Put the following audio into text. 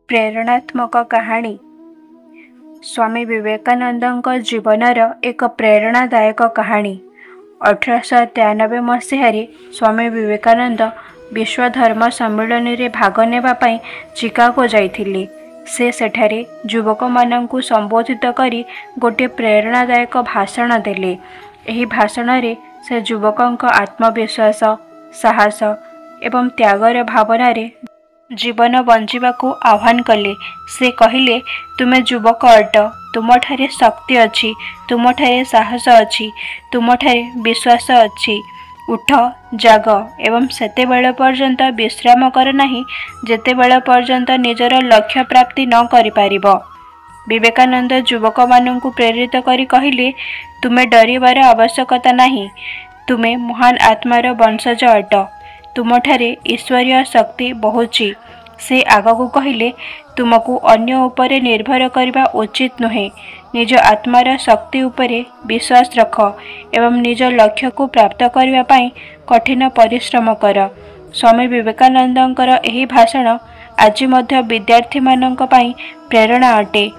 प्रेरणात्मक कहानी स्वामी विवेकानंद जीवनर एक प्रेरणादायक कहानी। 1893 मसीह स्वामी विवेकानंद विश्व धर्म सम्मेलन रे भाग नेबाई चिकागो जाइथिले। से सेठारे युवक माननकु संबोधित करी गोटे प्रेरणादायक भाषण देले। एही भाषण रे से युवकंक आत्मविश्वास, साहस एवं त्यागर भावना रे जीवन बंचिबाकू आह्वान कले। से कहिले, तुमे युवक अट, तुमठारे शक्ति अच्छी, तुमठारे साहस अच्छी, तुमठारे विश्वास अच्छी। उठ, जाग एवं सेतेबेल पर्यंत विश्राम कर नाही जेतेबेल पर्यंत निजर लक्ष्य प्राप्ति न करि पारिब। विवेकानंद युवक माननकु प्रेरित करी कहिले, तुमे डरिबार आवश्यकता नाही, तुमे महान आत्मार वंशज अट, तुमठारे ईश्वरीय शक्ति बहुची। से आगकू कहिले, तुमको अन्य उपरे निर्भर करबा उचित नुहे, निज आत्मार शक्ति उपरे विश्वास रख एवं निज लक्ष्य को प्राप्त करबा पई कठिन परिश्रम कर। स्वामी विवेकानंदंकर एही भाषण आज मध्य विद्यार्थी माननक पई प्रेरणा अटे।